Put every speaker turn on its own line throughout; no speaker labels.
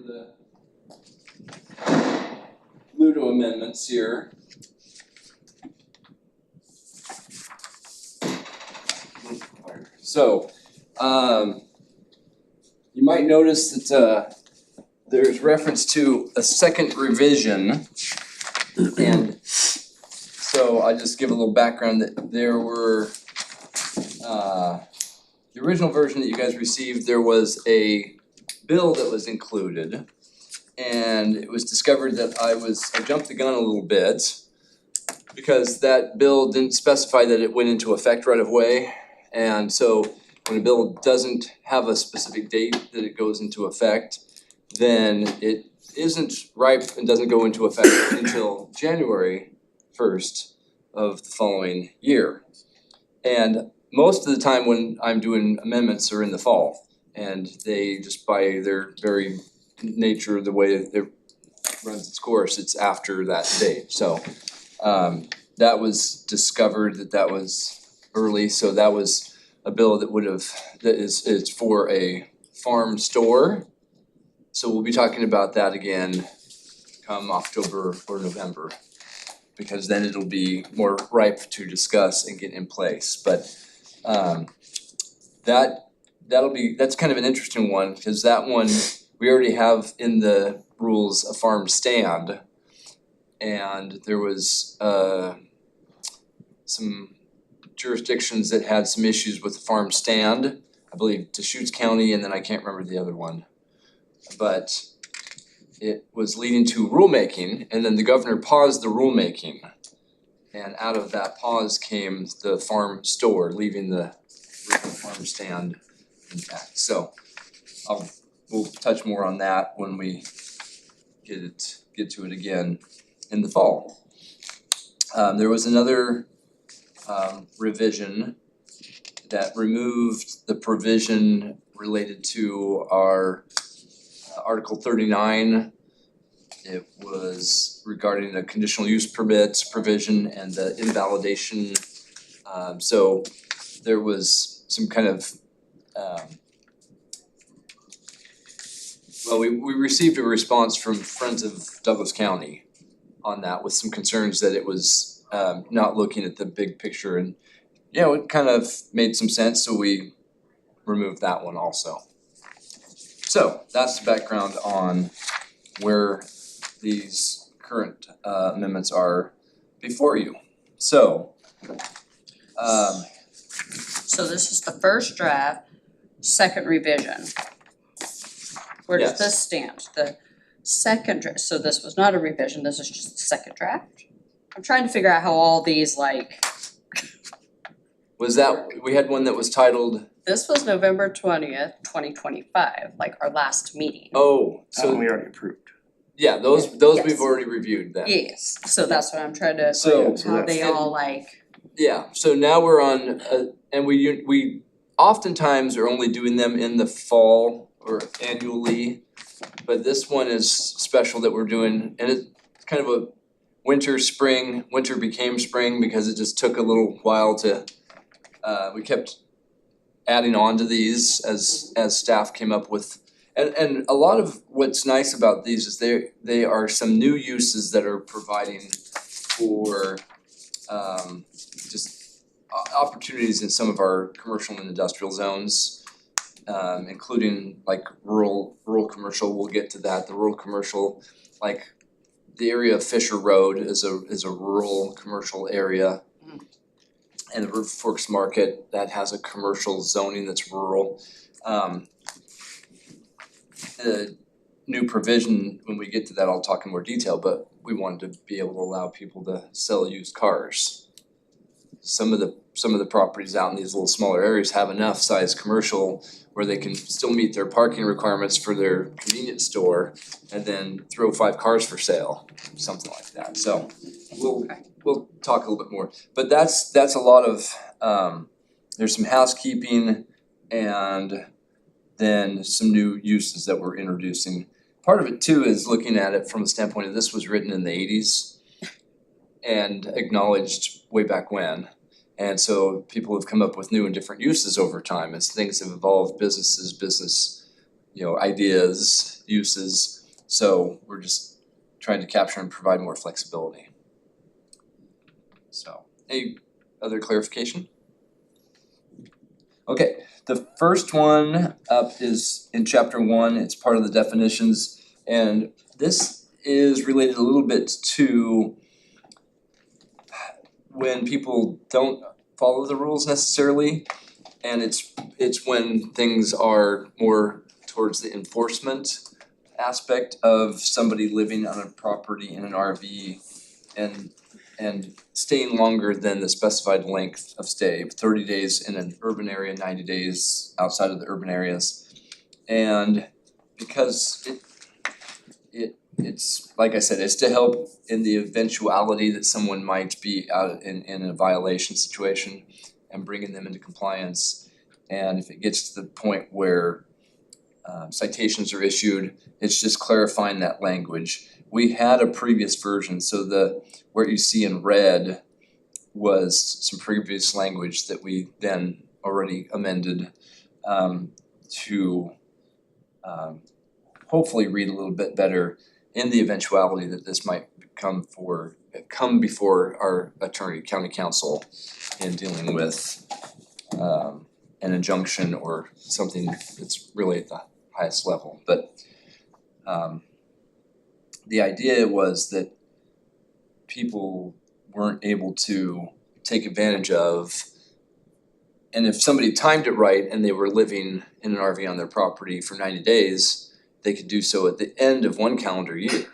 the Ludo amendments here. So, you might notice that there's reference to a second revision. And so I'll just give a little background that there were, the original version that you guys received, there was a bill that was included. And it was discovered that I jumped the gun a little bit because that bill didn't specify that it went into effect right away. And so when a bill doesn't have a specific date that it goes into effect, then it isn't ripe and doesn't go into effect until January 1st of the following year. And most of the time when I'm doing amendments are in the fall, and they just by their very nature, the way it runs its course, it's after that date. So that was discovered that was early, so that was a bill it's for a farm store. So we'll be talking about that again come October or November, because then it'll be more ripe to discuss and get in place. But that's kind of an interesting one, because that one we already have in the rules a farm stand, and there was some jurisdictions that had some issues with the farm stand. I believe Deschutes County, and then I can't remember the other one. But it was leading to rulemaking, and then the governor paused the rulemaking. And out of that pause came the farm store, leaving the farm stand intact. So we'll touch more on that when we get to it again in the fall. There was another revision that removed the provision related to our Article 39. It was regarding the conditional use permits provision and the invalidation. So there was some kind of we received a response from Friends of Douglas County on that with some concerns that it was not looking at the big picture, and it kind of made some sense, so we removed that one also. So that's the background on where these current amendments are before you. So
this is the first draft, second revision. Where does this stand? The second draft, so this was not a revision, this is just the second draft? I'm trying to figure out how all these
was that, we had one that was titled,
this was November 20th, 2025, like our last meeting.
oh, so
we already approved.
yeah, those
Yes.
we've already reviewed then.
Yes, so that's what I'm trying to,
So-
how they all
Yeah, so now we're on, and we oftentimes are only doing them in the fall or annually, but this one is special that we're doing, and it's kind of a winter became spring because it just took a little while to, we kept adding on to these as staff came up with, and a lot of what's nice about these is they are some new uses that are providing for just opportunities in some of our commercial and industrial zones, including like rural commercial. We'll get to that. The rural commercial, like the area of Fisher Road is a rural commercial area. And the River Forks Market, that has a commercial zoning that's rural. The new provision, when we get to that, I'll talk in more detail, but we wanted to be able to allow people to sell used cars. Some of the properties out in these little smaller areas have enough size commercial where they can still meet their parking requirements for their convenience store and then throw 5 cars for sale, something like that. So we'll talk a little bit more, but that's a lot of, there's some housekeeping and then some new uses that we're introducing. Part of it too is looking at it from the standpoint of this was written in the 80s and acknowledged way back when. And so people have come up with new and different uses over time as things have evolved, business, ideas, uses. So we're just trying to capture and provide more flexibility. So, any other clarification? Okay, the first one up is in chapter 1, it's part of the definitions, and this is related a little bit to when people don't follow the rules necessarily, and it's when things are more towards the enforcement aspect of somebody living on a property in an RV and staying longer than the specified length of stay, 30 days in an urban area, 90 days outside of the urban areas. And because it's like I said, it's to help in the eventuality that someone might be out in a violation situation and bringing them into compliance. And if it gets to the point where citations are issued, it's just clarifying that language. We had a previous version, so where you see in red was some previous language that we then already amended to hopefully read a little bit better in the eventuality that this might come before our county council in dealing with an injunction or something that's really at the highest level. But the idea was that people weren't able to take advantage of, and if somebody timed it right and they were living in an RV on their property for 90 days, they could do so at the end of one calendar year.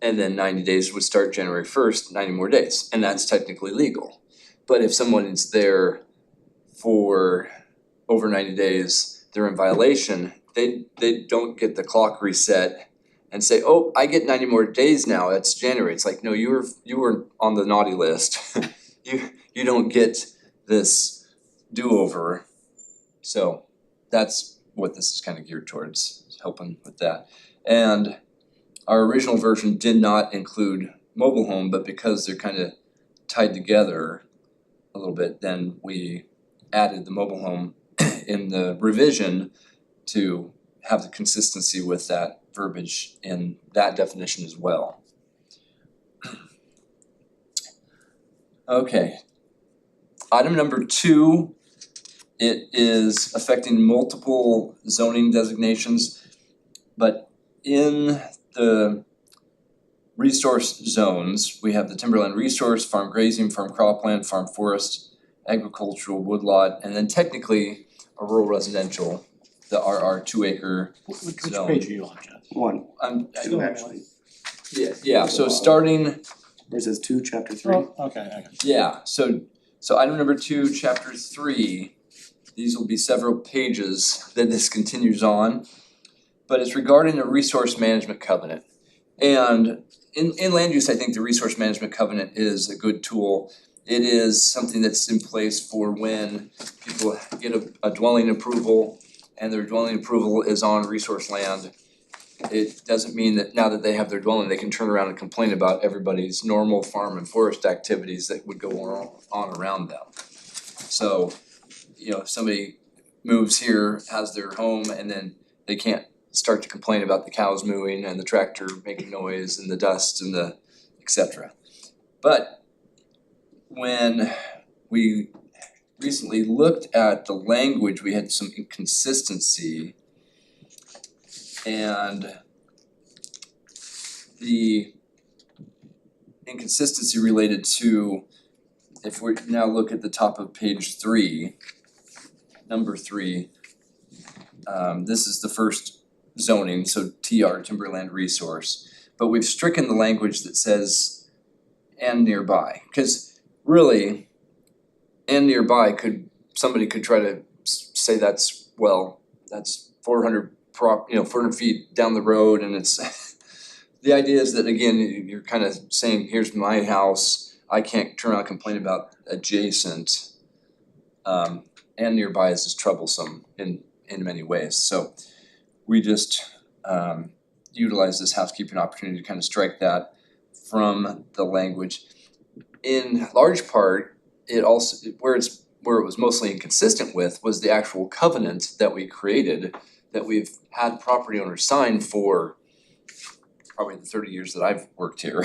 And then 90 days would start January 1st, 90 more days, and that's technically legal. But if someone is there for over 90 days, they're in violation, they don't get the clock reset and say, oh, I get 90 more days now, it's January. It's like, no, you were on the naughty list. You don't get this do-over. So that's what this is kind of geared towards, helping with that. And our original version did not include mobile home, but because they're kind of tied together a little bit, then we added the mobile home in the revision to have the consistency with that verbiage in that definition as well. Okay. Item number 2, it is affecting multiple zoning designations, but in the resource zones, we have the timberland resource, farm grazing, farm cropland, farm forest, agricultural, woodlot, and then technically a rural residential, the RR 2-acre
Which
zone.
page are you on, Jeff?
1,
I
2 actually.
yeah, so starting,
Where it says 2, chapter 3.
Oh, okay, I got it.
yeah, so item number 2, chapter 3, these will be several pages that this continues on. But it's regarding a resource management covenant. And in land use, I think the resource management covenant is a good tool. It is something that's in place for when people get a dwelling approval and their dwelling approval is on resource land. It doesn't mean that now that they have their dwelling, they can turn around and complain about everybody's normal farm and forest activities that would go on around them. So, if somebody moves here, has their home, and then they can't start to complain about the cows mooing and the tractor making noise and the dust and the et cetera. But when we recently looked at the language, we had some inconsistency, and the inconsistency related to, if we now look at the top of page 3, number 3, this is the first zoning, so TR, Timberland Resource, but we've stricken the language that says and nearby, because really, and nearby somebody could try to say that's 400 400 feet down the road, and it's the idea is that again you're kind of saying here's my house, I can't turn around and complain about adjacent, and nearby is just troublesome in many ways. So we just utilize this housekeeping opportunity to kind of strike that from the language. In large part, it also where it was mostly inconsistent with was the actual covenant that we created that we've had property owners sign for probably the 30 years that I've worked here.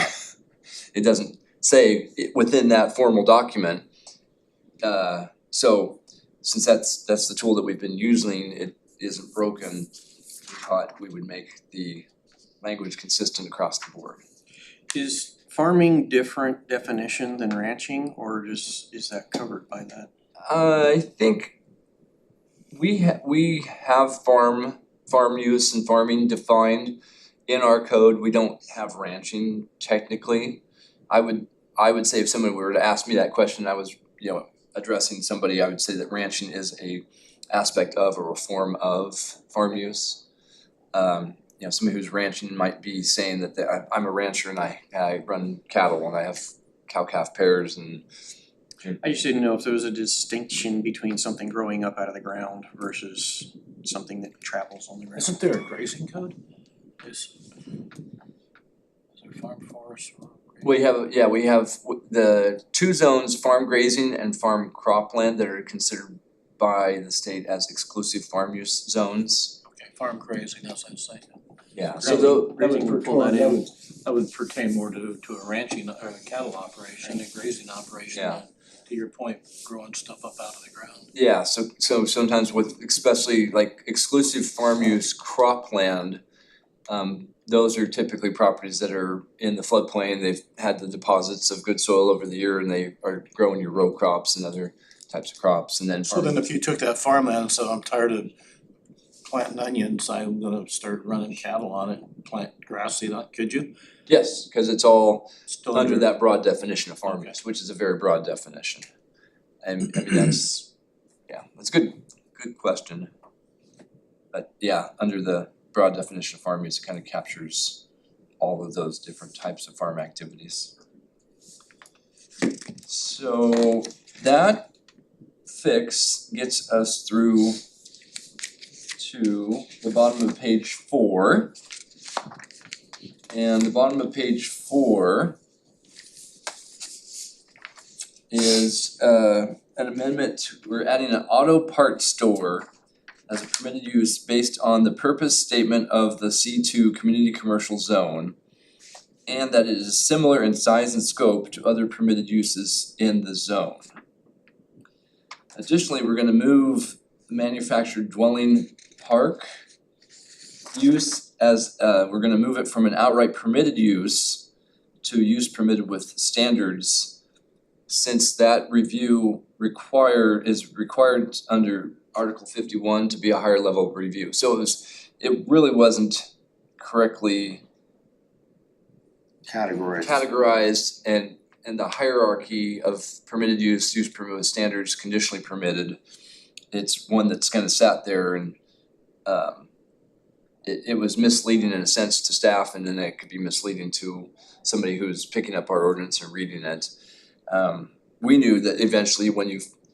It doesn't say it within that formal document. So since that's the tool that we've been using, it isn't broken, we thought we would make the language consistent across the board.
Is farming different definition than ranching, or is that covered by that?
I think we have farm use and farming defined in our code. We don't have ranching technically. I would say if someone were to ask me that question, I was, addressing somebody, I would say that ranching is a aspect of or a form of farm use. Somebody who's ranching might be saying that I'm a rancher and I run cattle and I have cow-calf pairs and.
I just didn't know if there was a distinction between something growing up out of the ground versus something that travels on the ground.
Isn't there a grazing code? Is there farm forest or?
We have the two zones, farm grazing and farm cropland, that are considered by the state as exclusive farm use zones.
Okay, farm grazing, that's what I'm saying.
Yeah,
So
That would pertain more to a ranching or a cattle operation, a grazing operation.
Yeah.
To your point, growing stuff up out of the ground.
yeah, so sometimes with especially like exclusive farm use cropland, those are typically properties that are in the floodplain. They've had the deposits of good soil over the year and they are growing your row crops and other types of crops, and then
So then if you took that farmland and said, I'm tired of planting onions, I'm gonna start running cattle on it, plant grass seed on it, could you?
yes, cause it's all
Still
under that broad definition of farm
Okay.
use, which is a very broad definition. And I mean, that's a good question. But yeah, under the broad definition of farm use, it kind of captures all of those different types of farm activities. So that fix gets us through to the bottom of page 4. And the bottom of page 4 is an amendment. We're adding an auto parts store as a permitted use based on the purpose statement of the C2 community commercial zone, and that it is similar in size and scope to other permitted uses in the zone. Additionally, we're gonna move the manufactured dwelling park use as we're gonna move it from an outright permitted use to use permitted with standards, since that review is required under Article 51 to be a higher level of review. So it really wasn't correctly categorized and the hierarchy of permitted use permitted with standards, conditionally permitted. It's one that's kind of sat there and it was misleading in a sense to staff, and then it could be misleading to somebody who's picking up our ordinance and reading it. We knew that eventually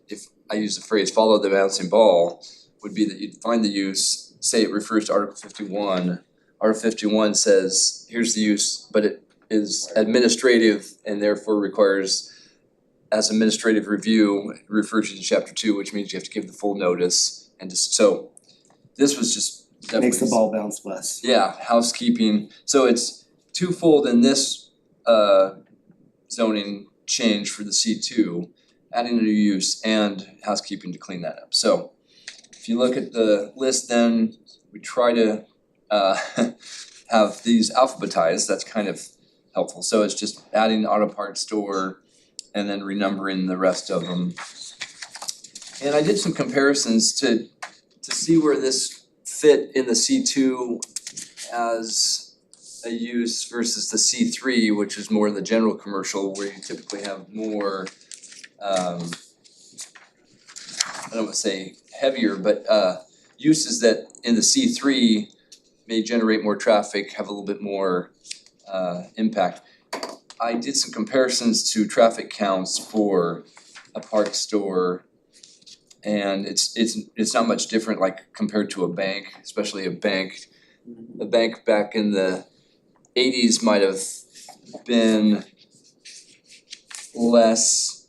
if I use the phrase follow the bouncing ball, would be that you'd find the use, say it refers to Article 51. Article 51 says, here's the use, but it is administrative and therefore requires, as administrative review, it refers you to chapter 2, which means you have to give the full notice. And so this was just definitely.
Makes the ball bounce less.
Yeah, housekeeping. So it's twofold in this zoning change for the C2, adding a new use and housekeeping to clean that up. So if you look at the list, then we try to have these alphabetized. That's kind of helpful. So it's just adding auto parts store and then renumbering the rest of them. And I did some comparisons to see where this fit in the C2 as a use versus the C3, which is more the general commercial, where you typically have more I don't wanna say heavier, but uses that in the C3 may generate more traffic, have a little bit more impact. I did some comparisons to traffic counts for a park store, and it's not much different like compared to a bank, especially a bank. A bank back in the 80s might have been less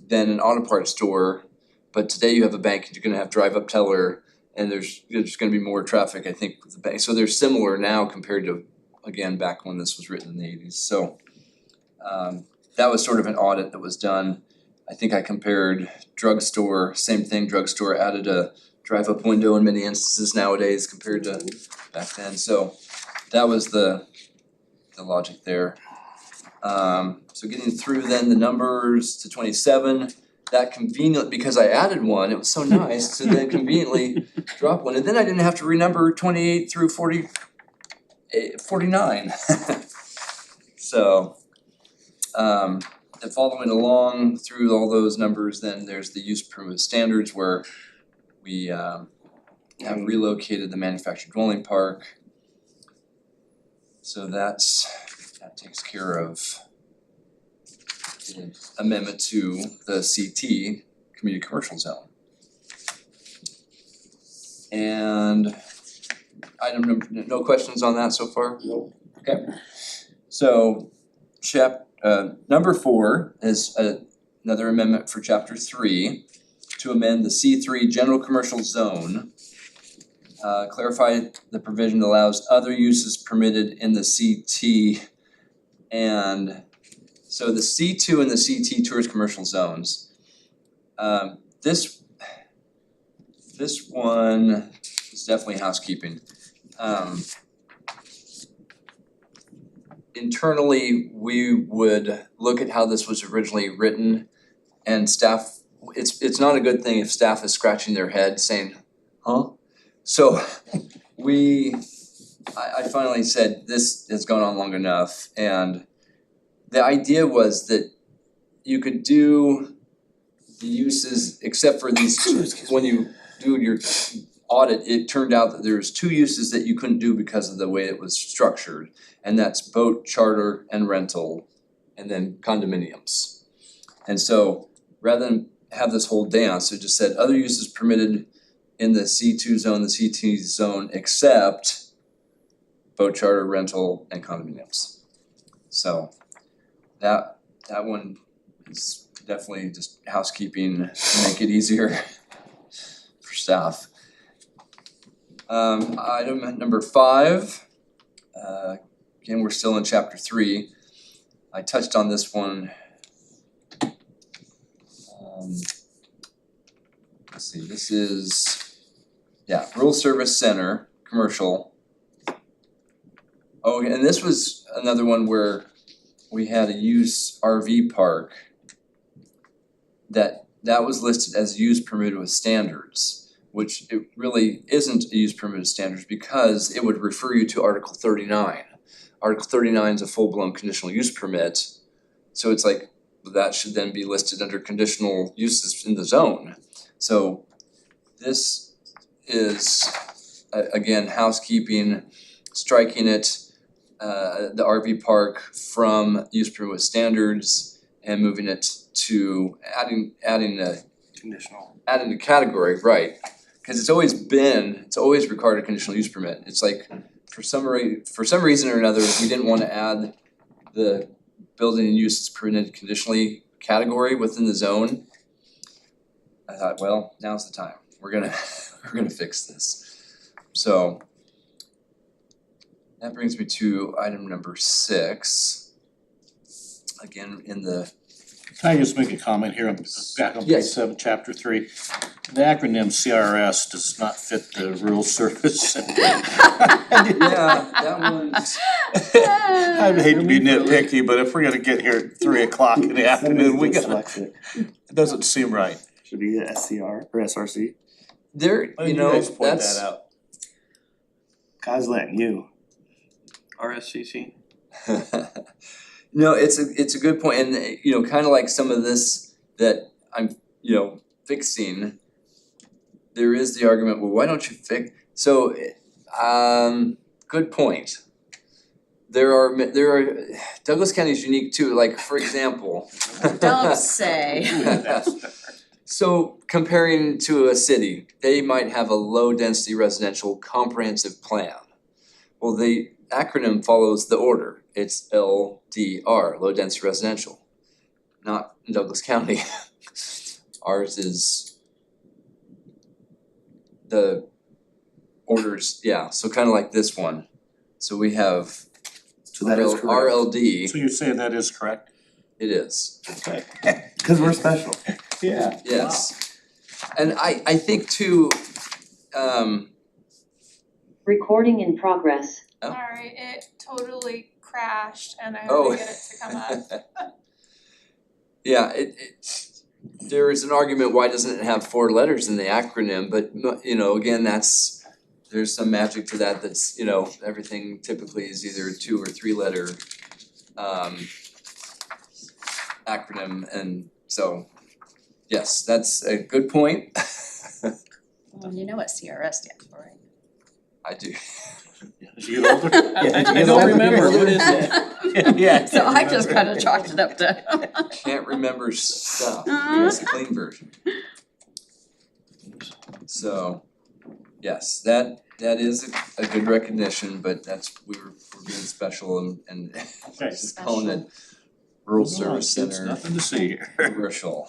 than an auto parts store, but today you have a bank, you're gonna have drive up teller, and there's gonna be more traffic, I think, with the bank, so they're similar now compared to, again, back when this was written in the eighties, so. That was sort of an audit that was done. I think I compared drugstore, same thing, drugstore added a drive-up window in many instances nowadays compared to back then, so that was the logic there. So getting through then the numbers to 27, that convenient, because I added one, it was so nice to then conveniently drop one, and then I didn't have to renumber 28 through 49. So, and following along through all those numbers, then there's the use permit standards where we have relocated the manufactured dwelling park. So that takes care of the amendment to the CT, community commercial zone. And item number, no questions on that so far?
Nope.
Okay, so number 4 is another amendment for chapter 3 to amend the C3 general commercial zone. Clarify the provision that allows other uses permitted in the CT, and so the C2 and the CT tourist commercial zones. This one is definitely housekeeping. Internally, we would look at how this was originally written, and staff, it's not a good thing if staff is scratching their head saying, huh? So I finally said, this has gone on long enough, and the idea was that you could do the uses, except for these, when you do your audit, it turned out that there's 2 uses that you couldn't do because of the way it was structured, and that's boat, charter, and rental, and then condominiums. And so, rather than have this whole dance, it just said other uses permitted in the C2 zone, the CT zone, except boat, charter, rental, and condominiums. So that one is definitely just housekeeping to make it easier for staff. Item number 5, again, we're still in chapter 3. I touched on this one. Let's see, this is, Rural Service Center, commercial. Oh, and this was another one where we had a use RV park that was listed as use permitted with standards, which it really isn't a use permitted standards because it would refer you to Article 39. Article 39 is a full-blown conditional use permit, so it's like that should then be listed under conditional uses in the zone. So this is again housekeeping, striking it, the RV park from use permit with standards and moving it to adding a
Conditional.
adding a category, right? Cause it's always required a conditional use permit. It's like for some reason or another, we didn't wanna add the building and uses permitted conditionally category within the zone. I thought, well, now's the time. We're gonna fix this. So that brings me to item number 6. Again, in the
Can I just make a comment here, back on page
Yes.
7, chapter 3? The acronym CRS does not fit the rural service.
yeah, that one's
I hate to be nitpicky, but if we're gonna get here at 3 o'clock in the afternoon, we gotta,
Dyslexic.
it doesn't seem right.
Should be a SCR or SRC.
there,
Why
you
don't
know,
guys point
that's
that out?
God's letting you.
RSCC?
no, it's a good point, and you know, kind of like some of this that I'm fixing. There is the argument, well, why don't you fix? So, good point. There are Douglas County is unique too. Like for example,
Don't say.
so comparing to a city, they might have a low density residential comprehensive plan. Well, the acronym follows the order. It's LDR, low density residential. Not in Douglas County. Ours is the orders, yeah, so kinda like this one. So we have
So that is correct.
RLD,
So you say that is correct?
it is,
Okay.
Cause we're special.
Yeah.
yes. And I think too,
Recording in progress.
Oh.
Sorry, it totally crashed and I had
oh.
to get it to come up.
Yeah, there is an argument, why doesn't it have 4 letters in the acronym, but you know, again, there's some magic to that, that's, you know, everything typically is either a 2 or 3 letter acronym, and so, yes, that's a good point.
Well, you know what CRS stands for, right?
I do.
As you get older.
I don't remember, what is it?
Yeah.
So I just kinda chalked it up to.
Can't remember stuff, it's a clean version. So, yes, that is a good recognition, but we're being special and
Okay.
just calling it rural service
It's
center
nothing to see here.
commercial.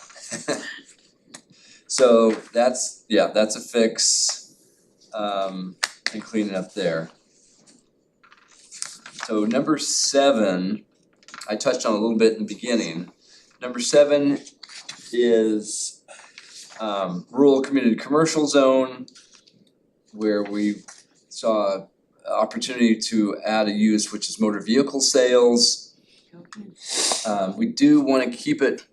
So that's a fix, and cleaning up there. So number 7, I touched on a little bit in the beginning. Number 7 is rural community commercial zone, where we saw opportunity to add a use which is motor vehicle sales. We do wanna keep it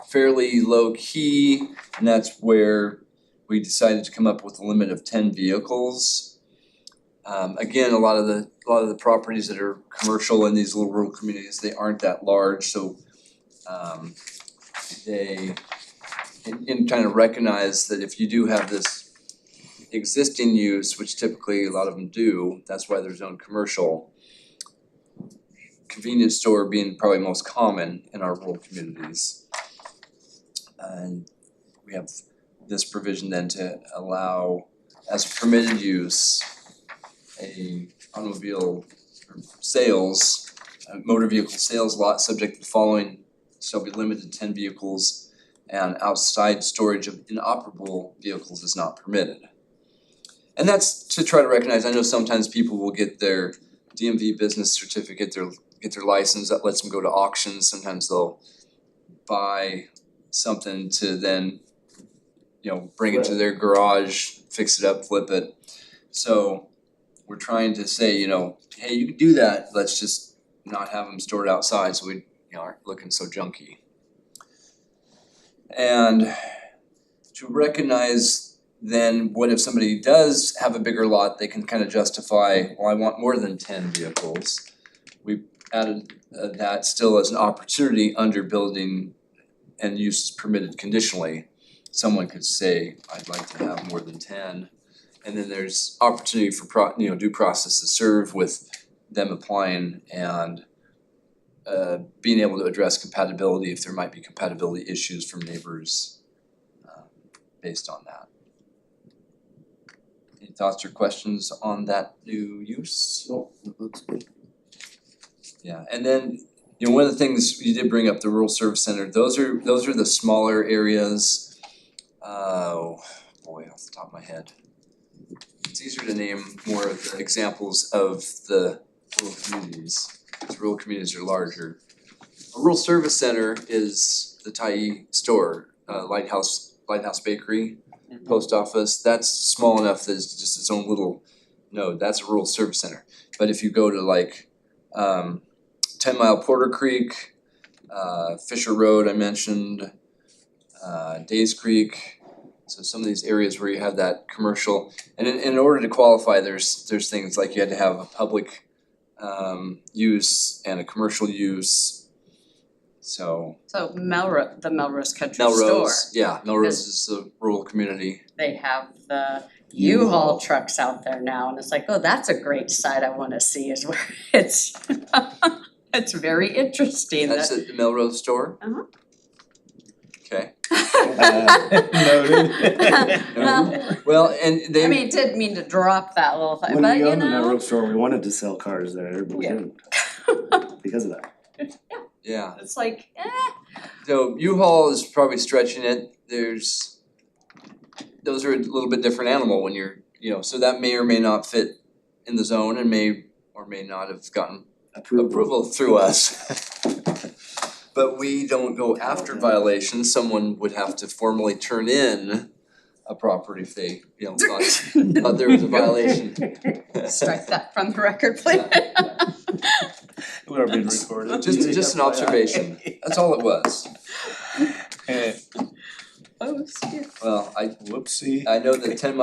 fairly low key, and that's where we decided to come up with a limit of 10 vehicles. Again, a lot of the properties that are commercial in these little rural communities, they aren't that large, so they kind of recognize that if you do have this existing use, which typically a lot of them do, that's why they're zoned commercial. Convenience store being probably most common in our rural communities. And we have this provision then to allow as a permitted use a automobile sales, a motor vehicle sales lot subject to the following: shall be limited to 10 vehicles, and outside storage of inoperable vehicles is not permitted. And that's to try to recognize, I know sometimes people will get their DMV business certificate, get their license, that lets them go to auctions, sometimes they'll buy something to then, you know, bring it to their garage, fix it up, flip it. So we're trying to say, you know, hey, you can do that, let's just not have them stored outside so we, you know, aren't looking so junky. And to recognize then what if somebody does have a bigger lot, they can kind of justify, well, I want more than 10 vehicles. We added that still as an opportunity under building and use permitted conditionally. Someone could say, I'd like to have more than 10. And then there's opportunity for due process to serve with them applying and being able to address compatibility if there might be compatibility issues from neighbors based on that. Any thoughts or questions on that new use?
No, that looks good.
Yeah, and then, you know, one of the things you did bring up, the rural service center, those are the smaller areas. Oh boy, off the top of my head. It's easier to name more of the examples of the rural communities, because rural communities are larger. A rural service center is the Tyee store, Lighthouse Bakery, post office, that's small enough that it's just its own little node, that's a rural service center. But if you go to like 10 Mile Porter Creek, Fisher Road I mentioned, Days Creek, so some of these areas where you have that commercial, and in order to qualify, there's things like you had to have a public use and a commercial use. So
So the Melrose Country Store,
Melrose, yeah, Melrose is a rural community.
they have the U-Haul trucks out there now, and it's like, oh, that's a great site I wanna see, is where it's it's very interesting
That's
that.
at the Melrose store?
Uh-huh.
Okay,
Noted.
Well,
well, and
I
they,
mean, didn't mean to drop that little thing,
When
but
we
you
owned the
know.
Melrose store, we wanted to sell cars there, but we
Yeah.
didn't. Because of that.
yeah,
It's like,
so U-Haul is probably stretching it, those are a little bit different animal when you're so that may or may not fit in the zone and may or may not have gotten approval through us. But we don't go after violations, someone would have to formally turn in a property if they, thought there was a violation.
Strike that from the record, please.
Would have been recorded.
Just an observation, that's all it was.
Oh, shit.
Well,
Whoopsie.
I know that 10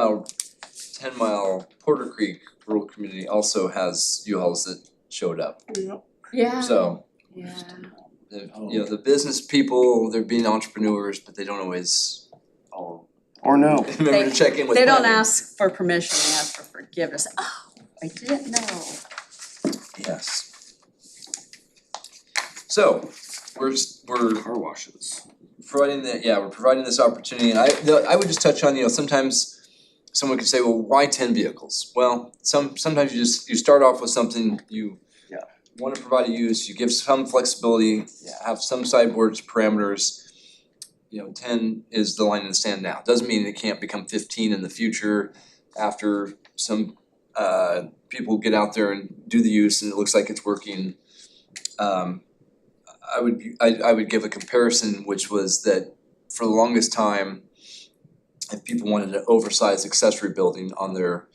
Mile Porter Creek rural community also has U-Hauls that showed up.
Yeah.
So,
Yeah.
the business people, they're being entrepreneurs, but they don't always
Or no.
remember to check in with
They don't
planning.
ask for permission, they ask for forgiveness. Oh, I didn't know.
Yes. So, we're
Car washes.
we're providing this opportunity, and I would just touch on, sometimes someone could say, well, why 10 vehicles? Well, sometimes you start off with something, you wanna provide a use, you give some flexibility, have some sideboards, parameters. 10 is the line in the sand now, doesn't mean it can't become 15 in the future after some people get out there and do the use and it looks like it's working. I would give a comparison, which was that for the longest time, if people wanted an oversized accessory building on their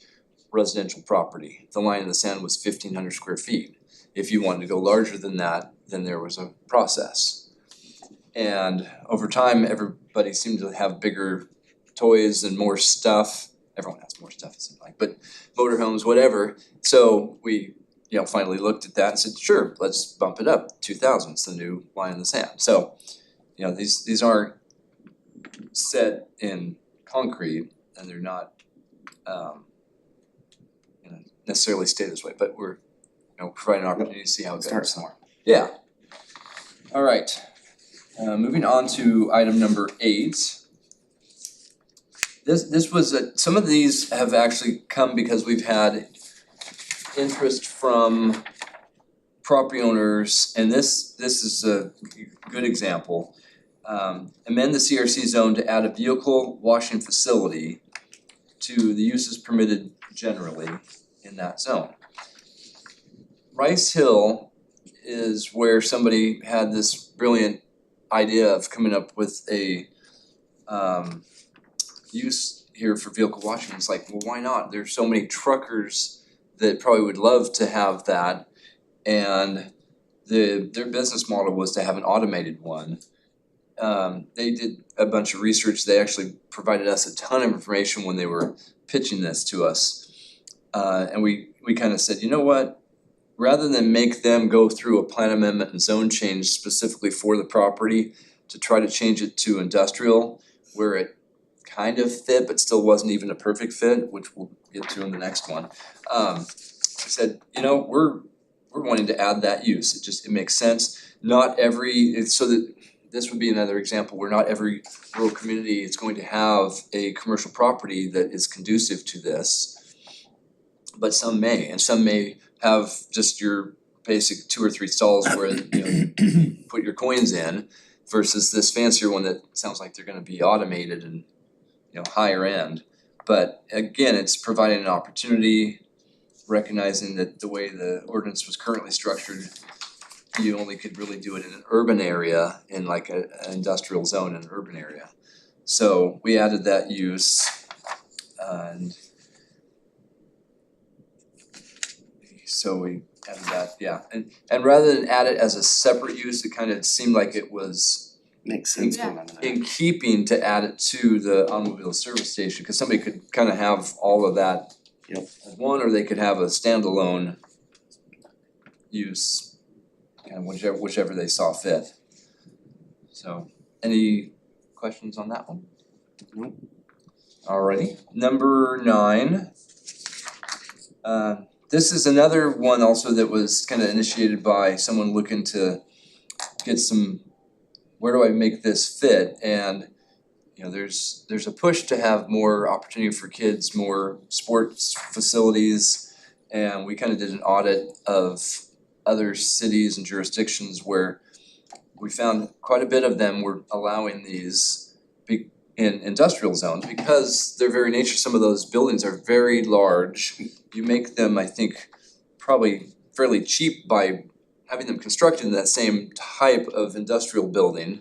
residential property, the line in the sand was 1,500 square feet. If you wanted to go larger than that, then there was a process. And over time, everybody seemed to have bigger toys and more stuff. Everyone has more stuff, it seemed like, but motorhomes, whatever. So we, finally looked at that and said, sure, let's bump it up. 2,000 is the new line in the sand. So, these aren't set in concrete and they're not necessarily stay this way, but we're providing an opportunity to see how it goes.
Start somewhere.
Yeah. All right. Moving on to item number 8. This was some of these have actually come because we've had interest from property owners, and this is a good example. Amend the CRC zone to add a vehicle washing facility to the uses permitted generally in that zone. Rice Hill is where somebody had this brilliant idea of coming up with a use here for vehicle washing. It's like, well, why not? There's so many truckers that probably would love to have that, and their business model was to have an automated one. They did a bunch of research. They actually provided us a ton of information when they were pitching this to us, and we kind of said, you know what? Rather than make them go through a plan amendment and zone change specifically for the property to try to change it to industrial, where it kind of fit but still wasn't even a perfect fit, which we'll get to in the next one. I said, we're wanting to add that use. It makes sense. So that this would be another example where not every rural community is going to have a commercial property that is conducive to this, but some may, and some may have just your basic 2 or 3 stalls where you put your coins in, versus this fancier one that sounds like they're gonna be automated and higher end. But again, it's providing an opportunity, recognizing that the way the ordinance was currently structured, you only could really do it in an urban area, in like an industrial zone in an urban area. So we added that use, and so we added that, and rather than add it as a separate use, it kind of seemed like it was
Makes sense
Yeah.
going on that.
in keeping to add it to the automobile service station, cause somebody could kind of have all of that
Yep.
as one, or they could have a standalone use, kind of whichever they saw fit. So, any questions on that one?
Nope.
Alrighty, number 9. This is another one also that was kind of initiated by someone looking to get some, where do I make this fit? And there's a push to have more opportunity for kids, more sports facilities, and we kind of did an audit of other cities and jurisdictions where we found quite a bit of them were allowing these in industrial zones, because their very nature, some of those buildings are very large. You make them, I think, probably fairly cheap by having them constructed in that same type of industrial building.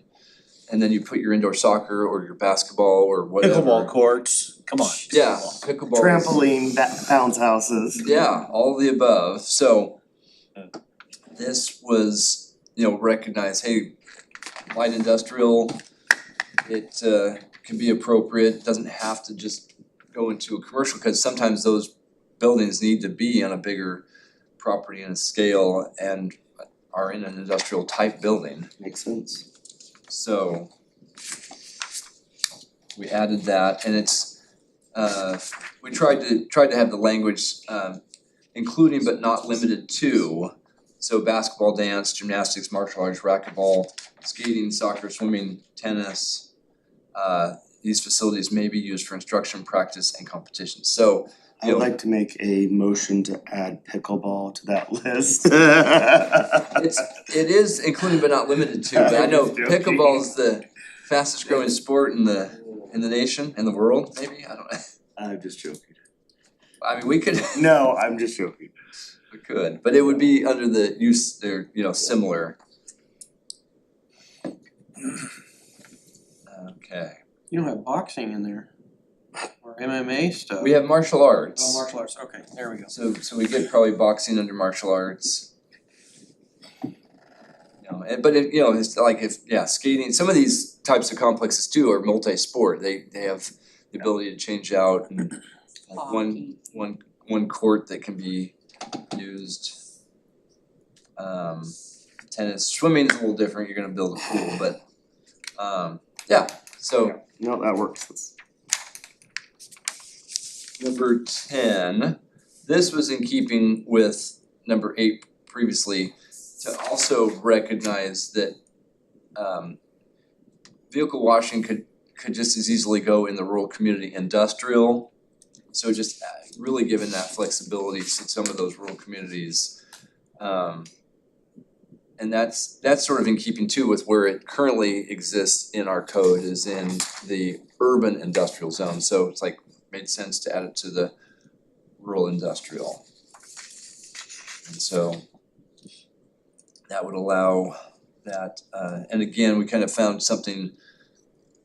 And then you put your indoor soccer or your basketball or whatever.
Pickleball courts, come on.
Yeah, pickleball.
Trampoline, bounce houses.
Yeah, all of the above, so this was, recognized, hey, light industrial, it can be appropriate, doesn't have to just go into a commercial, cause sometimes those buildings need to be on a bigger property and a scale and are in an industrial type building.
Makes sense.
So we added that, and it's we tried to have the language including but not limited to, so basketball, dance, gymnastics, martial arts, racquetball, skating, soccer, swimming, tennis. These facilities may be used for instruction, practice, and competition. So
I would like to make a motion to add pickleball to that list.
it is including but not limited to, but I know
I'm just joking.
pickleball is the fastest growing sport in the nation, in the world, maybe, I don't know.
I'm just joking.
I mean, we could,
No, I'm just joking.
we could, but it would be under the use, they're, similar. Okay,
You don't have boxing in there, or MMA stuff.
we have martial arts.
Oh, martial arts, okay, there we go.
So we get probably boxing under martial arts. But it's like skating, some of these types of complexes too are multi-sport, they have the ability to change out and like one court that can be used. Tennis, swimming is a little different, you're gonna build a pool, but so
No, that works.
number 10, this was in keeping with number 8 previously, to also recognize that vehicle washing could just as easily go in the rural community industrial. So just really giving that flexibility to some of those rural communities. And that's sort of in keeping too with where it currently exists in our code, is in the urban industrial zone. So it's like made sense to add it to the rural industrial. And so that would allow that, and again, we kind of found something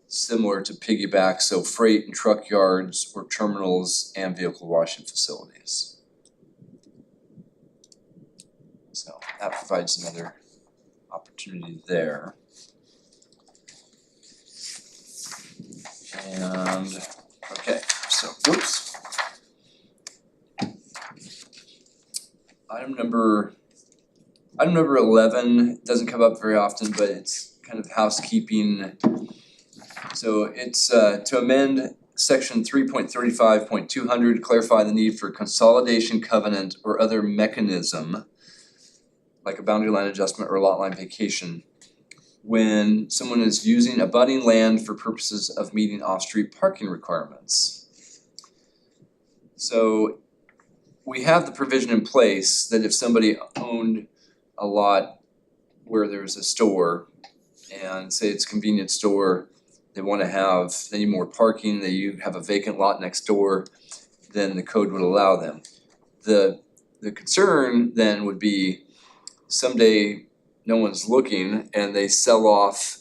similar to piggyback, so freight and truck yards or terminals and vehicle washing facilities. So that provides another opportunity there. And, okay, so, whoops. Item number 11 doesn't come up very often, but it's kind of housekeeping. So it's to amend section 3.35.200, clarify the need for consolidation covenant or other mechanism, like a boundary line adjustment or lot line vacation, when someone is using abutting land for purposes of meeting off-street parking requirements. So we have the provision in place that if somebody owned a lot where there's a store, and say it's a convenience store, they need more parking, they have a vacant lot next door, then the code would allow them. The concern then would be someday no one's looking and they sell off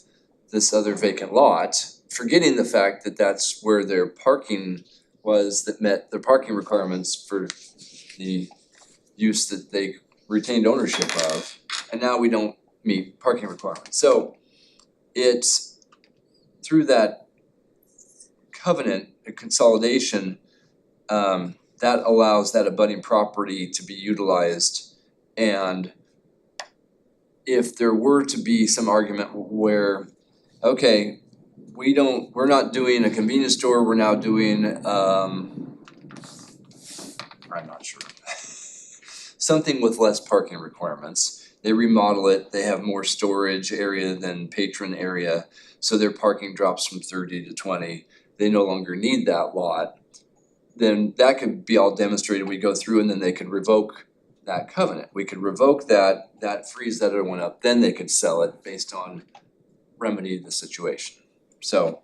this other vacant lot, forgetting the fact that that's where their parking was that met their parking requirements for the use that they retained ownership of, and now we don't meet parking requirements. So it's through that covenant, a consolidation, that allows that abutting property to be utilized. And if there were to be some argument where, okay, we're not doing a convenience store, we're now doing, I'm not sure. Something with less parking requirements. They remodel it, they have more storage area than patron area, so their parking drops from 30 to 20. They no longer need that lot. Then that could be all demonstrated, we go through and then they could revoke that covenant. We could revoke that frees that other one up, then they could sell it based on remedy the situation. So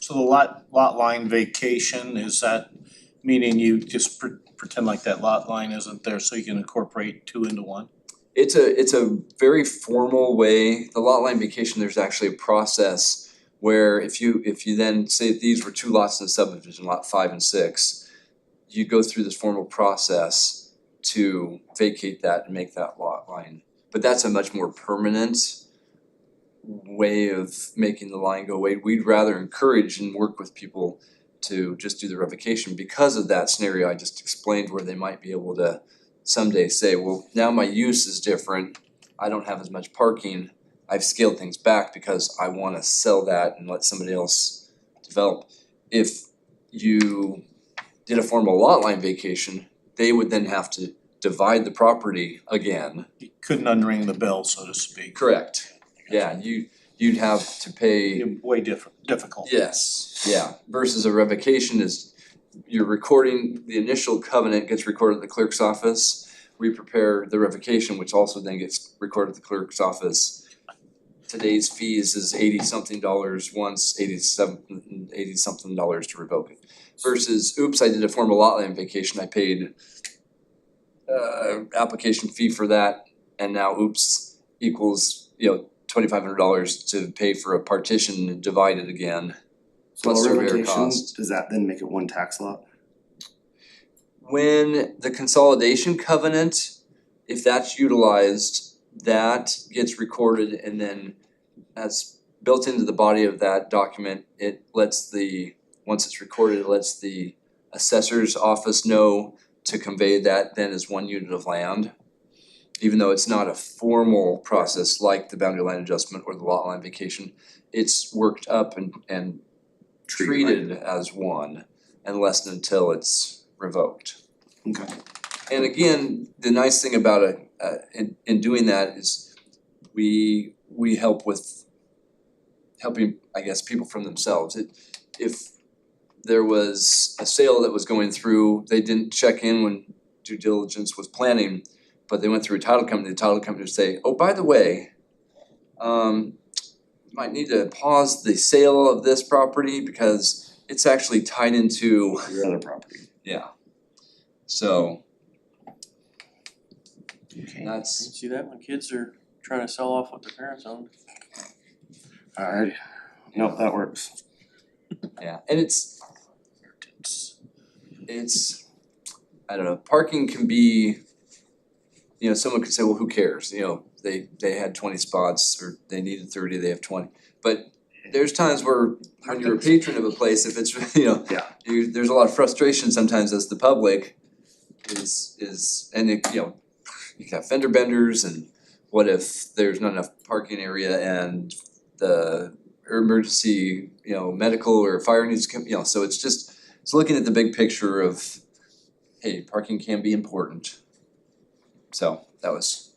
So the lot line vacation, is that meaning you just pretend like that lot line isn't there so you can incorporate two into one?
It's a very formal way, the lot line vacation, there's actually a process where if you then say that these were two lots in the subdivision, lot 5 and 6, you go through this formal process to vacate that and make that lot line. But that's a much more permanent way of making the line go away. We'd rather encourage and work with people to just do the revocation because of that scenario I just explained, where they might be able to someday say, well, now my use is different, I don't have as much parking, I've scaled things back because I wanna sell that and let somebody else develop. If you did a formal lot line vacation, they would then have to divide the property again.
You couldn't unring the bell, so to speak.
Correct. Yeah, you'd have to pay.
Way difficult.
Yes, yeah, versus a revocation is you're recording, the initial covenant gets recorded at the clerk's office. We prepare the revocation, which also then gets recorded at the clerk's office. Today's fees is $80-something once, $80-something to revoke it. Versus, oops, I did a formal lot line vacation, I paid application fee for that, and now oops equals, $2,500 to pay for a partition and divide it again.
So
Plus
a
surveyor
revocation,
cost.
does that then make it one tax lot?
When the consolidation covenant, if that's utilized, that gets recorded and then as built into the body of that document, it lets once it's recorded, it lets the assessor's office know to convey that then as one unit of land. Even though it's not a formal process like the boundary line adjustment or the lot line vacation, it's worked up and treated as one unless and until it's revoked.
Okay.
And again, the nice thing about in doing that is we help with helping, I guess, people from themselves. If there was a sale that was going through, they didn't check in when due diligence was planning, but they went through a title company, the title company would say, oh, by the way, might need to pause the sale of this property because it's actually tied into,
Your other property.
yeah. So
Okay.
that's,
You see that when kids are trying to sell off what their parents own?
Alright, nope, that works.
yeah, and it's, I don't know, parking can be, someone could say, well, who cares, they had 20 spots or they needed 30, they have 20. But there's times where when you're a patron of a place, if it's,
Yeah.
there's a lot of frustration sometimes as the public and it, you can have fender benders and what if there's not enough parking area and the emergency, medical or fire needs to come, so it's looking at the big picture of, hey, parking can be important. So that was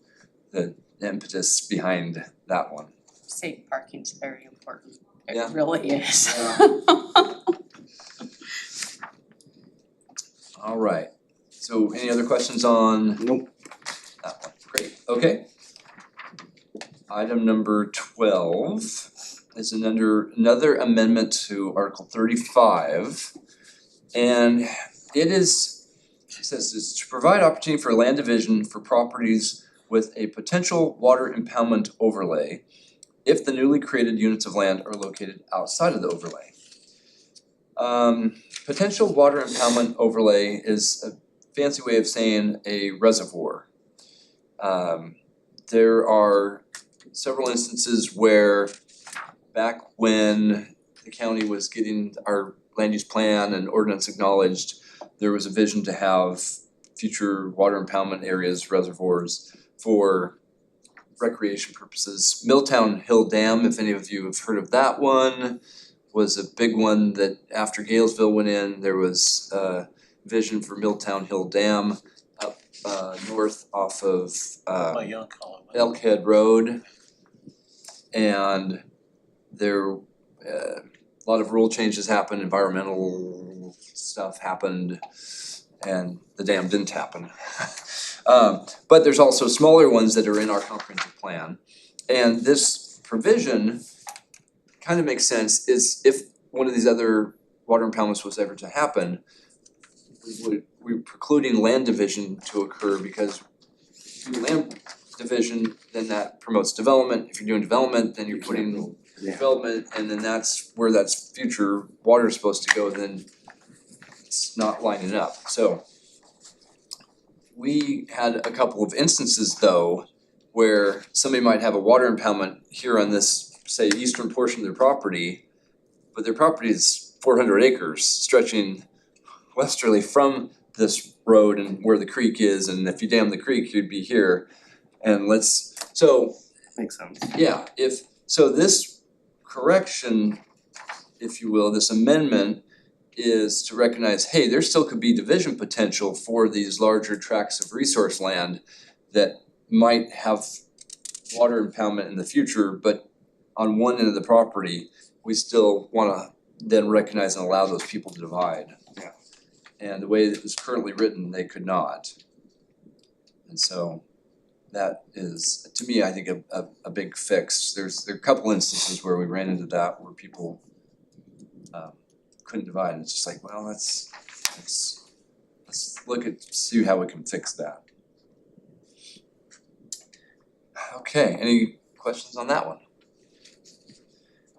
the impetus behind that one.
Safe parking's very important.
Yeah.
It really is.
All right, so any other questions on
Nope.
that one? Great, okay. Item number 12 is another amendment to Article 35. And it says it's to provide opportunity for land division for properties with a potential water impoundment overlay if the newly created units of land are located outside of the overlay. Potential water impoundment overlay is a fancy way of saying a reservoir. There are several instances where back when the county was getting our land use plan and ordinance acknowledged, there was a vision to have future water impoundment areas, reservoirs for recreation purposes. Milltown Hill Dam, if any of you have heard of that one, was a big one that after Galesville went in, there was a vision for Milltown Hill Dam up north off of
My young column.
Elkhead Road. And there, a lot of rule changes happened, environmental stuff happened, and the dam didn't happen. But there's also smaller ones that are in our comprehensive plan. And this provision kind of makes sense is if one of these other water impoundments was ever to happen, we're precluding land division to occur because if you do land division, then that promotes development. If you're doing development, then you're putting
Yeah.
development, and then that's where that's future water is supposed to go, then it's not lining up. So we had a couple of instances though, where somebody might have a water impoundment here on this, say, eastern portion of their property, but their property is 400 acres stretching westerly from this road and where the creek is, and if you dam the creek, you'd be here. And
Makes sense.
yeah, so this correction, if you will, this amendment is to recognize, hey, there still could be division potential for these larger tracts of resource land that might have water impoundment in the future, but on one end of the property, we still wanna then recognize and allow those people to divide.
Yeah.
And the way it was currently written, they could not. And so that is, to me, I think a big fix. There are a couple instances where we ran into that where people couldn't divide, and it's just like, well, let's see how we can fix that. Okay, any questions on that one?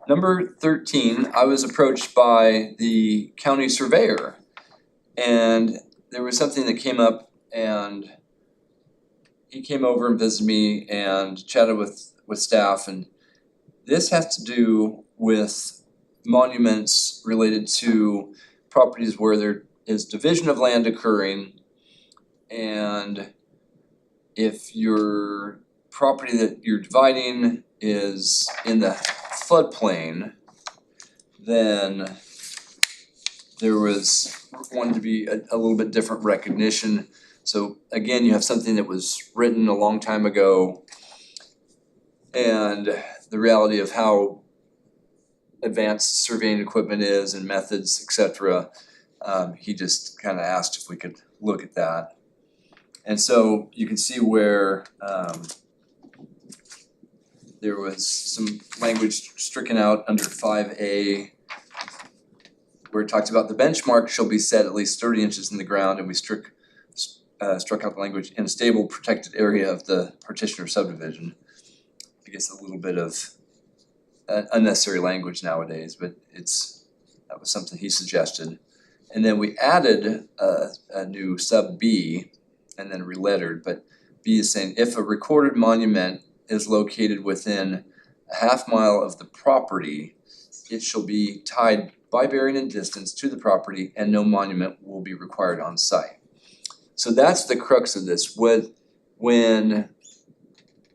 Number 13, I was approached by the county surveyor, and there was something that came up, and he came over and visited me and chatted with staff, and this has to do with monuments related to properties where there is division of land occurring, and if your property that you're dividing is in the floodplain, then there was wanted to be a little bit different recognition. So again, you have something that was written a long time ago, and the reality of how advanced surveying equipment is and methods, etc. He just kind of asked if we could look at that. And so you can see where there was some language stricken out under 5A where it talks about the benchmark shall be set at least 30 inches in the ground, and we struck out the language in a stable protected area of the partition or subdivision. I guess a little bit of unnecessary language nowadays, but that was something he suggested. And then we added a new sub B and then relettered, but B is saying if a recorded monument is located within a half mile of the property, it shall be tied by bearing and distance to the property, and no monument will be required on site. So that's the crux of this. When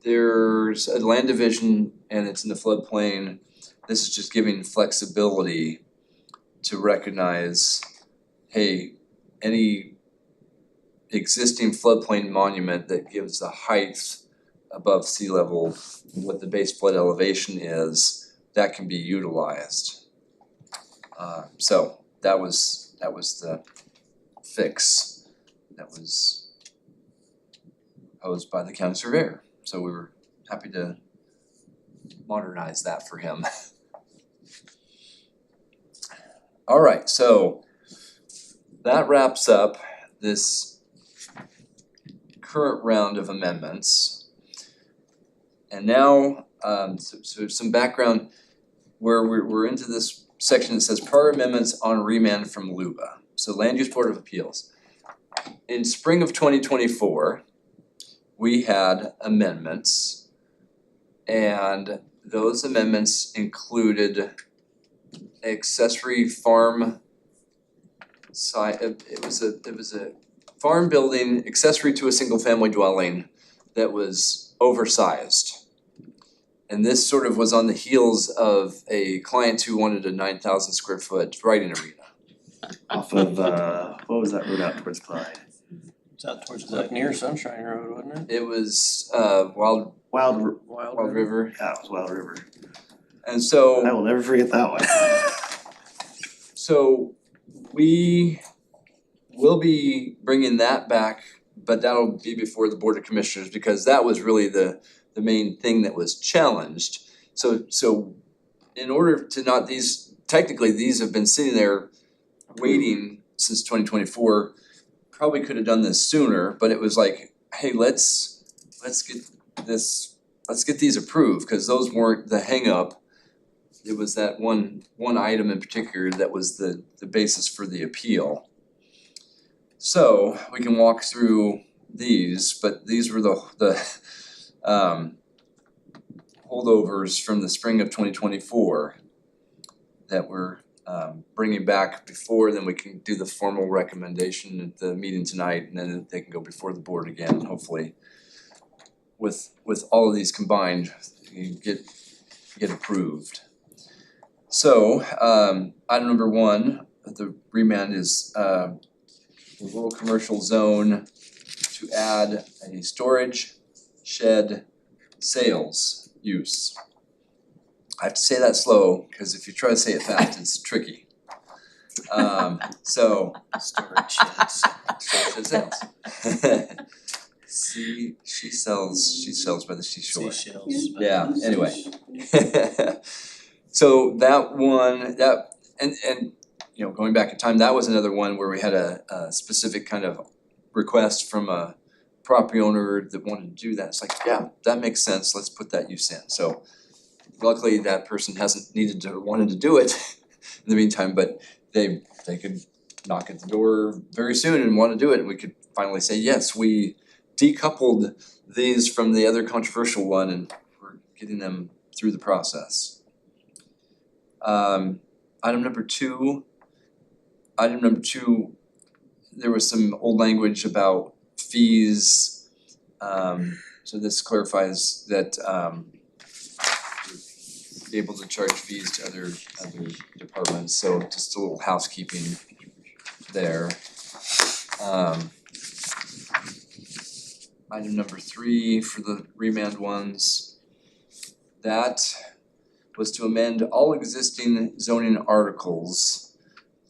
there's a land division and it's in the floodplain, this is just giving flexibility to recognize, hey, any existing floodplain monument that gives the height above sea level, what the base flood elevation is, that can be utilized. So that was the fix that was proposed by the county surveyor. So we were happy to modernize that for him. All right, so that wraps up this current round of amendments. And now, so some background where we're into this section that says prior amendments on remand from LUBA. So Land Use Board of Appeals. In spring of 2024, we had amendments, and those amendments included accessory farm site. It was a farm building accessory to a single family dwelling that was oversized. And this sort of was on the heels of a client who wanted a 9,000 square foot riding arena.
Off of what was that road out towards Clyde?
Is that towards
It's like near Sunshine Road, wasn't it?
It was Wild River.
Yeah, it was Wild River.
And so
I will never forget that one.
So we will be bringing that back, but that'll be before the Board of Commissioners, because that was really the main thing that was challenged. So in order to not these technically, these have been sitting there waiting since 2024. Probably could have done this sooner, but it was like, hey, let's get these approved, cause those weren't the hang up. It was that one item in particular that was the basis for the appeal. So we can walk through these, but these were the holdovers from the spring of 2024 that we're bringing back before, then we can do the formal recommendation at the meeting tonight, and then they can go before the board again, hopefully. With all of these combined, you get approved. So, item number 1, the remand is the rural commercial zone to add a storage shed sales use. I have to say that slow, cause if you try to say it fast, it's tricky. So
Storage sheds.
storage shed sales. She sells by the seashore.
Seashells.
Yeah, anyway. So that one, and you know, going back in time, that was another one where we had a specific kind of request from a property owner that wanted to do that. It's like, yeah, that makes sense, let's put that use in. So luckily that person hasn't wanted to do it in the meantime, but they could knock at the door very soon and wanna do it, and we could finally say, yes, we decoupled these from the other controversial one and we're getting them through the process. Item number two, there was some old language about fees. So this clarifies that you're able to charge fees to other departments, so just a little housekeeping there. Item number 3 for the remand ones, that was to amend all existing zoning articles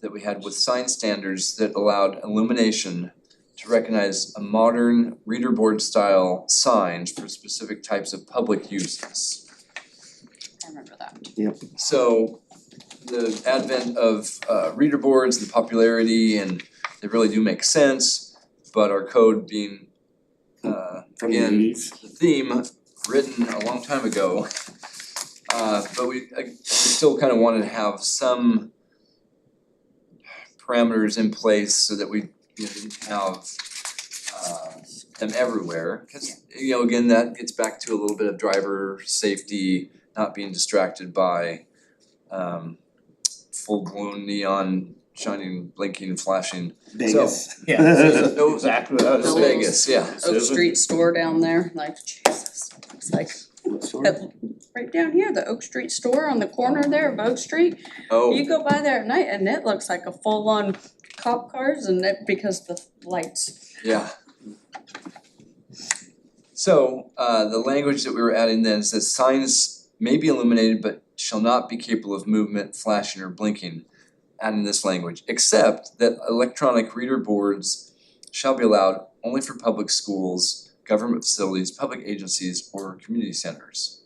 that we had with sign standards that allowed illumination to recognize a modern reader board style signs for specific types of public uses.
I remember that.
So the advent of reader boards, the popularity, and they really do make sense, but our code being
From the
again,
80s.
the theme written a long time ago. But we still kind of wanted to have some parameters in place so that we didn't have them everywhere. Cause again, that gets back to a little bit of driver safety, not being distracted by full blown neon shining, blinking, flashing.
Vegas.
Yeah, this is exactly what I was
It's
saying.
Vegas, yeah.
This
Oak
isn't-
Street store down there, like Jesus, looks like right down here, the Oak Street store on the corner there of Oak Street.
Oh,
You go by there at night and it looks like a full on cop cars and it because the lights.
yeah. So, the language that we were adding then says signs may be illuminated but shall not be capable of movement, flashing or blinking. Adding this language, except that electronic reader boards shall be allowed only for public schools, government facilities, public agencies, or community centers.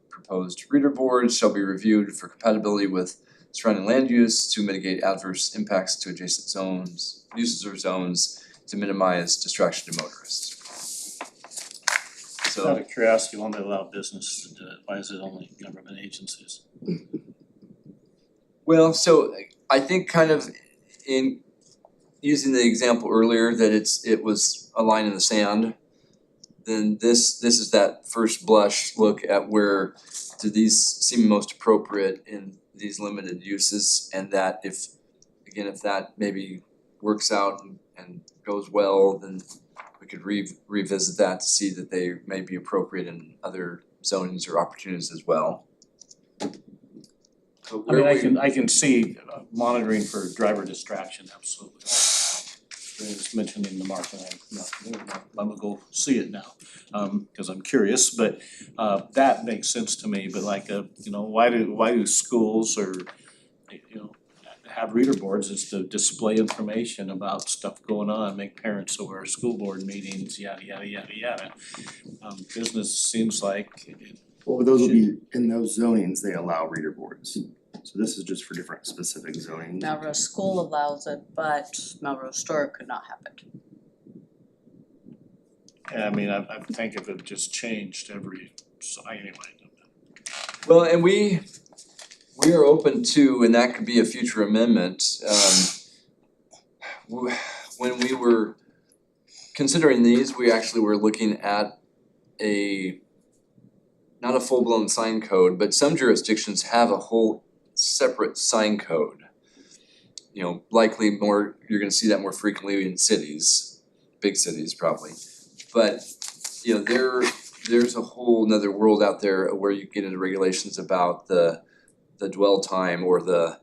Proposed reader boards shall be reviewed for compatibility with surrounding land use to mitigate adverse impacts to adjacent zones, uses or zones, to minimize distraction to motorists.
Out
So,
of curiosity, why don't they allow business to do it? Why is it only government agencies?
well, so I think kind of in using the example earlier that it was a line in the sand, then this is that first blush look at where do these seem most appropriate in these limited uses, and that if that maybe works out and goes well, then we could revisit that to see that they may be appropriate in other zonings or opportunities as well. So
I mean,
where
I can see monitoring for driver distraction, absolutely. It's mentioned in the market, I'm gonna go see it now, cause I'm curious, but that makes sense to me, but like, why do schools or, have reader boards is to display information about stuff going on, make parents aware of school board meetings, yada, yada, yada, yada. Business seems like
Well, those will be, in those zonings, they allow reader boards. So this is just for different specific zoning.
Melrose School allows it, but Melrose Store could not have it.
Yeah, I mean, I think if it just changed anyway.
Well, and we are open to, and that could be a future amendment, when we were considering these, we actually were looking at not a full-blown sign code, but some jurisdictions have a whole separate sign code. You know, likely more, you're gonna see that more frequently in cities, big cities probably. But, you know, there's a whole nother world out there where you get into regulations about the dwell time or the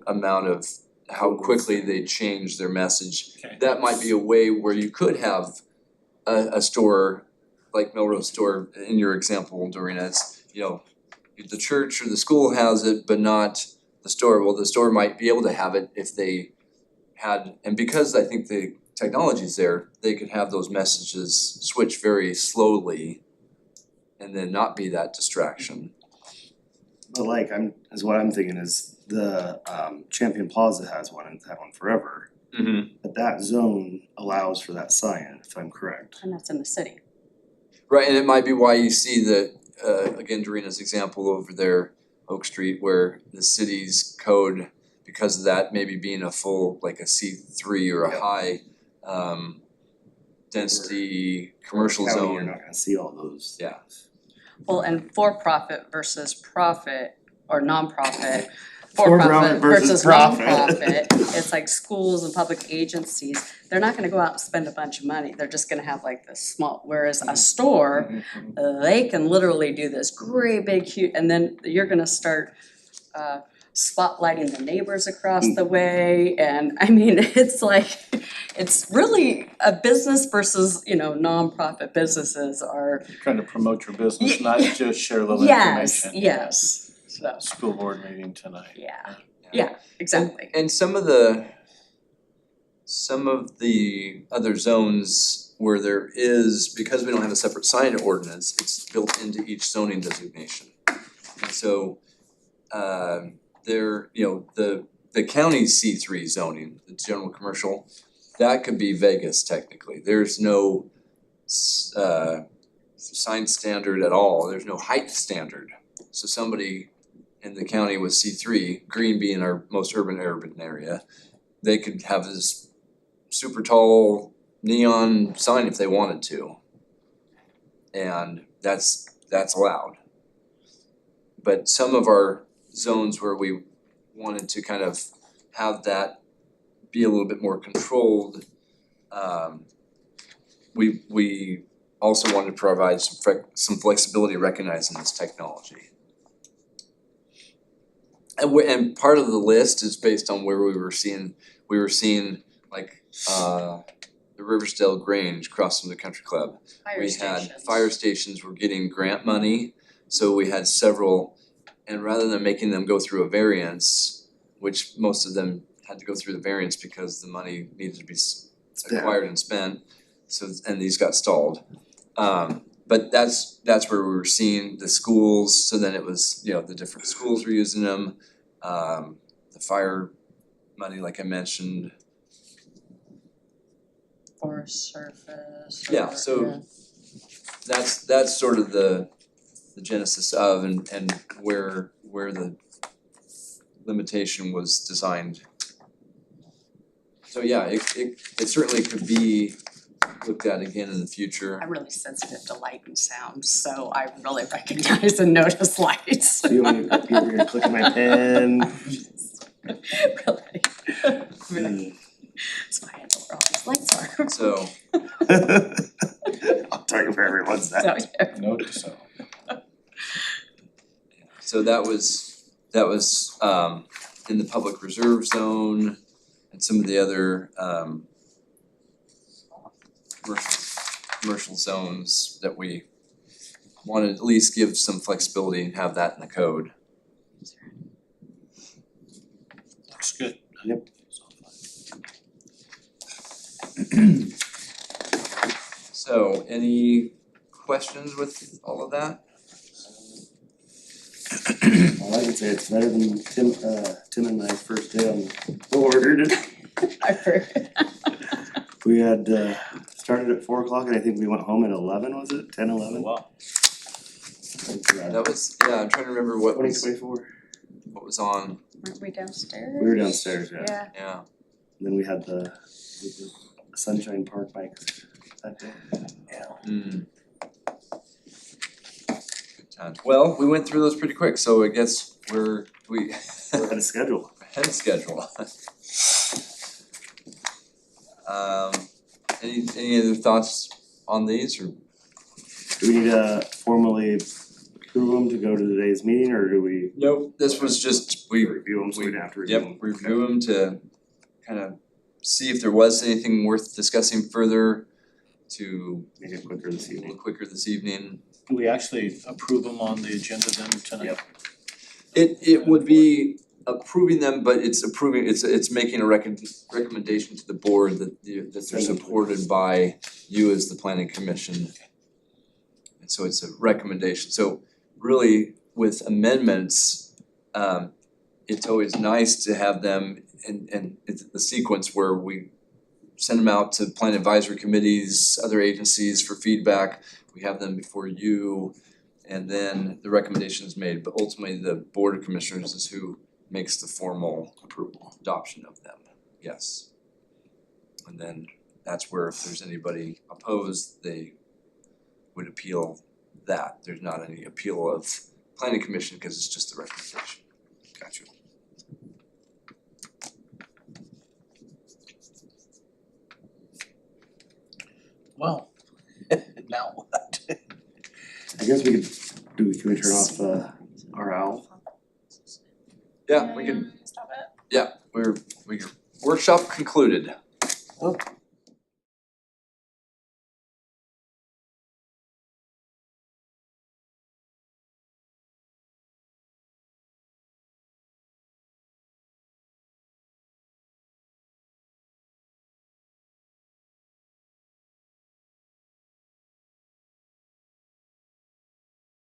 amount of how quickly they change their message.
Okay.
That might be a way where you could have a store like Melrose Store in your example, Doreen, as, you know, the church or the school has it, but not the store. Well, the store might be able to have it if they had, and because I think the technology's there, they could have those messages switch very slowly and then not be that distraction.
But like, what I'm thinking is the Champion Plaza has one and had one forever.
Mm-hmm.
But that zone allows for that sign, if I'm correct.
And that's in the city.
Right, and it might be why you see that, again, Doreena's example over there, Oak Street, where the city's code, because of that, maybe being a full, like a C3 or a high density commercial
County,
zone.
You're not gonna see all those.
Yeah.
Well, and for-profit versus profit or nonprofit,
For-profit
for-profit
versus
versus
profit.
nonprofit, it's like schools and public agencies, they're not gonna go out and spend a bunch of money, they're just gonna have like this small, whereas a store, they can literally do this great big huge, and then you're gonna start spotlighting the neighbors across the way, and I mean, it's like, it's really a business versus, you know, nonprofit businesses are,
Trying to promote your business,
Ye-
not just share little
yes,
information.
yes, so,
School board meeting tonight.
yeah, exactly.
And some of the other zones where there is, because we don't have a separate sign ordinance, it's built into each zoning designation. And so, there, you know, the county's C3 zoning, the general commercial, that could be Vegas technically. There's no sign standard at all, there's no height standard. So somebody in the county with C3, Green being our most urban area, they could have this super tall neon sign if they wanted to. And that's allowed. But some of our zones where we wanted to kind of have that be a little bit more controlled, we also wanted to provide some flexibility recognizing this technology. And part of the list is based on where we were seeing like the Riversdale Grange across from the country club.
Fire
We
stations.
had fire stations were getting grant money, so we had several, and rather than making them go through a variance, which most of them had to go through the variance because the money needed to be acquired and spent, so, and these got stalled. But that's where we were seeing the schools, so then it was, you know, the different schools were using them, the fire money, like I mentioned.
Forest surface.
Yeah, so that's sort of the genesis of and where the limitation was designed. So yeah, it certainly could be looked at again in the future.
I'm really sensitive to light and sound, so I really recognize and notice lights.
So you want to, you're gonna click my pen.
Really. That's why I know where all these lights are.
So
I'll tell you where everyone's
So,
at.
yeah.
Note to self.
so that was in the public reserve zone and some of the other commercial zones that we wanted to at least give some flexibility and have that in the code.
Looks good.
Yep.
So any questions with all of that?
All I can say, it's better than Tim and my first day on the board.
I heard.
We had started at 4 o'clock and I think we went home at 11, was it? 10, 11?
Wow.
That was, yeah, I'm trying to remember what was
2024.
on,
Weren't we downstairs?
We were downstairs, yeah.
Yeah.
yeah.
Then we had the Sunshine Park bikes that day.
Hmm. Good times. Well, we went through those pretty quick, so I guess we
We're ahead of schedule.
ahead of schedule. Any other thoughts on these, or?
Do we need to formally approve them to go to today's meeting, or do we
Nope. This was just, we
review them so we don't have to review them?
Yep, review them to kind of see if there was anything worth discussing further to
Make it quicker this
a little
evening.
quicker this evening.
Do we actually approve them on the agenda then tonight?
Yep.
It would be approving them, but it's making a recommendation to the board that they're supported by you as the planning commission. And so it's a recommendation, so really with amendments, it's always nice to have them and it's the sequence where we send them out to plan advisory committees, other agencies for feedback, we have them before you, and then the recommendation is made, but ultimately the board of commissioners is who makes the formal approval, adoption of them, yes. And then that's where if there's anybody opposed, they would appeal that, there's not any appeal of planning commission because it's just a recommendation.
Gotcha.
Well, now what?
I guess we could, can we turn off our owl?
Yeah, we can,
Stop it.
yeah, workshop concluded.
Oh,